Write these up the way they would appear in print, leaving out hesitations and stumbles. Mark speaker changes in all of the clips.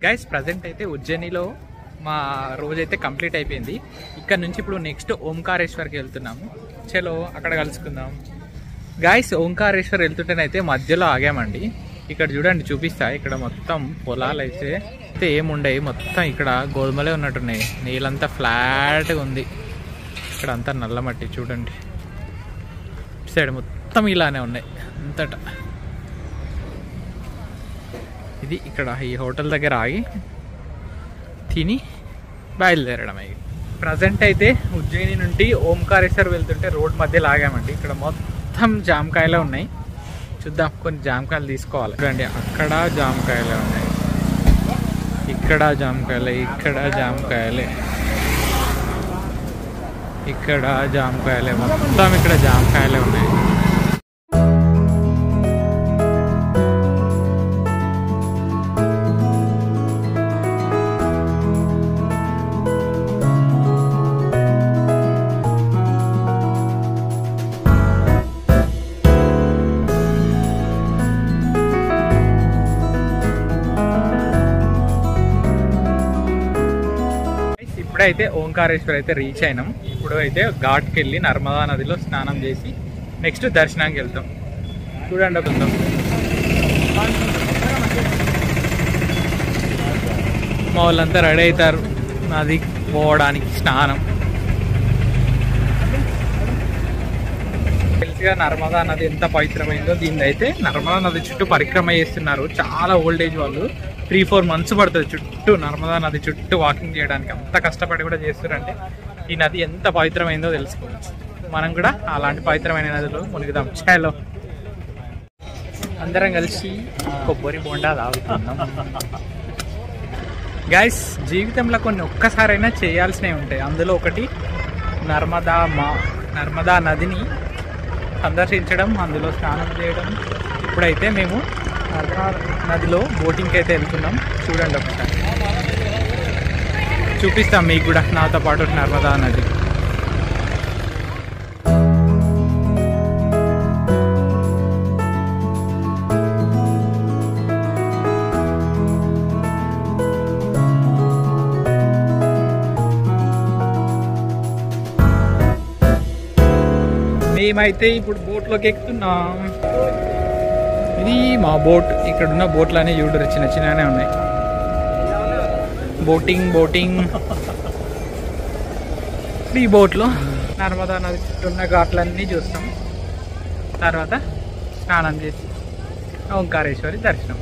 Speaker 1: Guys present అయితే ఉజ్జయినిలో మా రోజైతే కంప్లీట్ అయిపోయింది. ఇక్కడ నుంచి ఇప్పుడు నెక్స్ట్ ఓంకారేశ్వర్కి వెళ్తున్నాము. చలో అక్కడ కలుసుకుందాం. గైస్ ఓంకారేశ్వర్ వెళ్తుంటేనైతే మధ్యలో ఆగామండి. ఇక్కడ చూడండి, చూపిస్తా. ఇక్కడ మొత్తం పొలాలు అయితే ఏముండయి, మొత్తం ఇక్కడ గోధుమలే ఉన్నట్టున్నాయి. నీళ్ళంతా ఫ్లాట్గా ఉంది. ఇక్కడ అంతా నల్ల మట్టి చూడండి. సైడ్ మొత్తం ఇలానే ఉన్నాయి అంతటా. ఇది ఇక్కడ ఈ హోటల్ దగ్గర ఆగి తిని బయలుదేరడం. అయ్యి ప్రజెంట్ అయితే ఉజ్జయిని నుండి ఓంకారేశ్వర్ వెళ్తుంటే రోడ్ మధ్యలో ఆగామండి. ఇక్కడ మొత్తం జామకాయలే ఉన్నాయి. చూద్దాం, కొన్ని జామకాయలు తీసుకోవాలి. చూడండి, అక్కడ జామకాయలే ఉన్నాయి, ఇక్కడ జామకాయలే, ఇక్కడ జామకాయలే, ఇక్కడ జామకాయలే, మొత్తం ఇక్కడ జామకాయలే ఉన్నాయి. ఇప్పుడైతే ఓంకారేశ్వర్ అయితే రీచ్ అయినాం. ఇప్పుడు అయితే ఘాట్కి వెళ్ళి నర్మదా నదిలో స్నానం చేసి నెక్స్ట్ దర్శనానికి వెళ్తాం. చూడండి, వెళ్తాం. మా వాళ్ళంతా రెడీ అవుతారు నది పోవడానికి, స్నానం. తెలుసుగా నర్మదా నది ఎంత పవిత్రమైందో. దీన్ని అయితే నర్మదా నది చుట్టూ పరిక్రమ చేస్తున్నారు. చాలా ఓల్డేజ్ వాళ్ళు 3-4 months పడుతుంది చుట్టూ నర్మదా నది చుట్టూ వాకింగ్ చేయడానికి. అంత కష్టపడి కూడా చేస్తారంటే ఈ నది ఎంత పవిత్రమైందో తెలుసుకోవచ్చు. మనం కూడా అలాంటి పవిత్రమైన నదిలో మునిగిదాం. చలో అందరం కలిసి కొబ్బరి బోండా తాగుతున్నాం. గైస్, జీవితంలో కొన్ని ఒక్కసారైనా చేయాల్సినవి ఉంటాయి. అందులో ఒకటి నర్మదా నదిని సందర్శించడం, అందులో స్నానం చేయడం. ఇప్పుడైతే మేము నర్మదా నదిలో బోటింగ్కి అయితే వెళ్తున్నాం. చూడండి, ఒకసారి చూపిస్తాం మీకు కూడా నాతో పాటు నర్మదా నది. మేమైతే ఇప్పుడు బోట్లోకి ఎక్కుతున్నాం. ఇది మా బోట్. ఇక్కడ ఉన్న బోట్లనే చూడరు, చిన్న చిన్ననే ఉన్నాయి. బోటింగ్ ఈ బోట్లో నర్మదా నది చుట్టూ ఉన్న ఘాట్లన్నీ చూస్తాం. తర్వాత స్నానం చేసి ఓంకారేశ్వరి దర్శనం.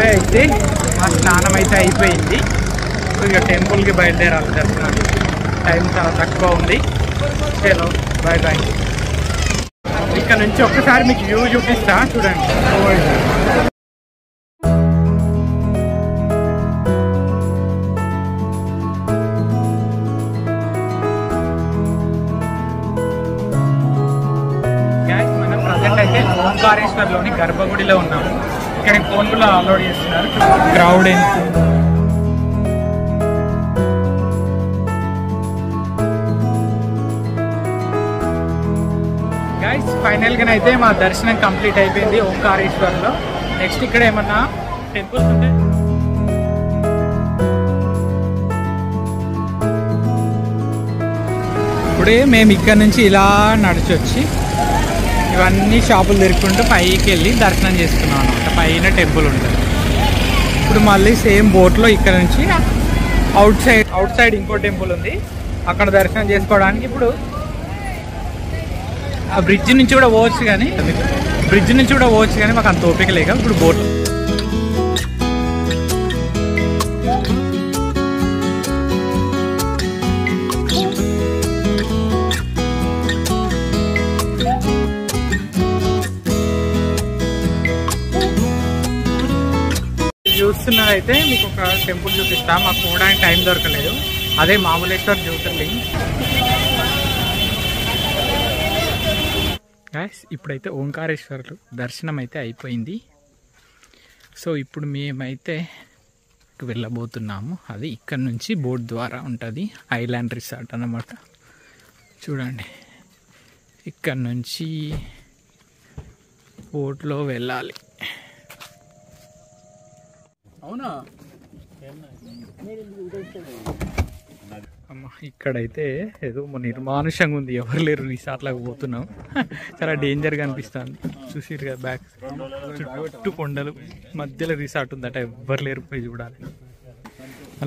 Speaker 1: అయితే మా స్నానం అయితే అయిపోయింది. ఇక టెంపుల్కి బయలుదేరాలి దర్శనానికి. టైం చాలా తక్కువ ఉంది. చలో బాయ్ బాయ్. ఇక్కడ నుంచి ఒక్కసారి మీకు వ్యూ చూపిస్తా, చూడండి. మనం ప్రజెంట్ అయితే ఓంకారేశ్వర్లోని గర్భగుడిలో ఉన్నాము. ఇక్కడ ఫోన్లో అప్లోడ్ చేస్తున్నారు. క్రౌడ్ ఎంత గైస్. ఫైనల్గా అయితే మా దర్శనం కంప్లీట్ అయిపోయింది ఓంకారేశ్వర్లో. నెక్స్ట్ ఇక్కడ ఏమన్నా టెంపుల్స్ ఉంటాయి. ఇప్పుడే మేము ఇక్కడ నుంచి ఇలా నడిచొచ్చి ఇవన్నీ షాపులు తిరుక్కుంటూ పైకి వెళ్ళి దర్శనం చేసుకున్నాం అనమాట. పైన టెంపుల్ ఉంటుంది. ఇప్పుడు మళ్ళీ సేమ్ బోట్లో ఇక్కడ నుంచి అవుట్ సైడ్ ఇంకో టెంపుల్ ఉంది, అక్కడ దర్శనం చేసుకోవడానికి ఇప్పుడు ఆ బ్రిడ్జ్ నుంచి కూడా పోవచ్చు కానీ మాకు అంత ఓపిక లేక ఇప్పుడు బోట్. చూస్తున్నదైతే మీకు ఒక టెంపుల్ చూపిస్తా. మాకు పోవడానికి టైం దొరకలేదు. అదే మామలేశ్వర్ జ్యోతిర్లింగ్. గైస్ ఇప్పుడైతే ఓంకారేశ్వరులు దర్శనం అయితే అయిపోయింది. సో ఇప్పుడు మేమైతే వెళ్ళబోతున్నాము. అది ఇక్కడ నుంచి బోట్ ద్వారా ఉంటుంది. ఐలాండ్ రిసార్ట్ అన్నమాట. చూడండి, ఇక్కడ నుంచి బోట్లో వెళ్ళాలి. అవునా అమ్మ, ఇక్కడైతే ఏదో నిర్మానుషంగా ఉంది, ఎవరు లేరు. రిసార్ట్లకు పోతున్నాం. చాలా డేంజర్గా అనిపిస్తుంది. చూసిరు కదా, బ్యాక్ చుట్టూ కొండలు, మధ్యలో రిసార్ట్ ఉందట, ఎవ్వరు లేరు. పోయి చూడాలి.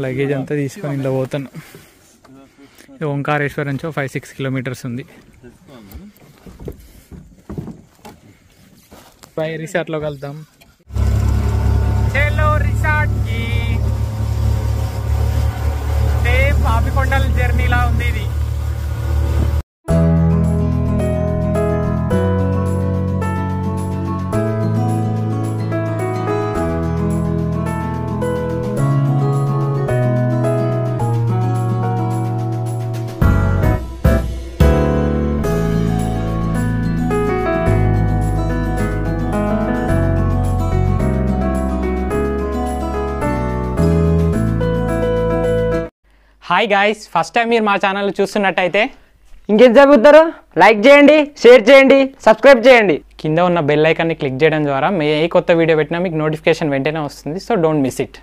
Speaker 1: లగేజ్ అంతా తీసుకొని ఇలా పోతున్నాం. ఓంకారేశ్వర్ నుంచి 5-6 కిలోమీటర్స్ ఉంది. పై రిసార్ట్లోకి వెళ్తాం. రిసార్ట్కి సేమ్ పాపికొండల జర్నీలా ఉంది ఇది.
Speaker 2: హాయ్ గాయ్స్, ఫస్ట్ టైం మీరు మా ఛానల్ చూస్తున్నట్టయితే
Speaker 3: ఇంకేం చదువుతారు, లైక్ చేయండి, షేర్ చేయండి, సబ్స్క్రైబ్ చేయండి.
Speaker 2: కింద ఉన్న బెల్ ఐకాన్ని క్లిక్ చేయడం ద్వారా ఏ కొత్త వీడియో పెట్టినా మీకు నోటిఫికేషన్ వెంటనే వస్తుంది. So don't miss it.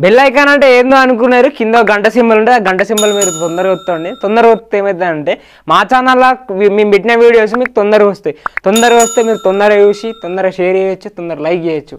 Speaker 3: Bell icon అంటే ఏందో అనుకున్నారు, కింద గంట సింబల్ ఉంటుంది. ఆ గంట సింబల్ మీరు తొందరగా వస్తుంది. తొందరగా వస్తే ఏమవుతుందంటే మా ఛానల్లో మేము పెట్టిన వీడియోస్ మీకు తొందరగా వస్తాయి. తొందరగా వస్తే మీరు తొందరగా చూసి తొందరగా షేర్ చేయొచ్చు, తొందరగా లైక్ చేయొచ్చు.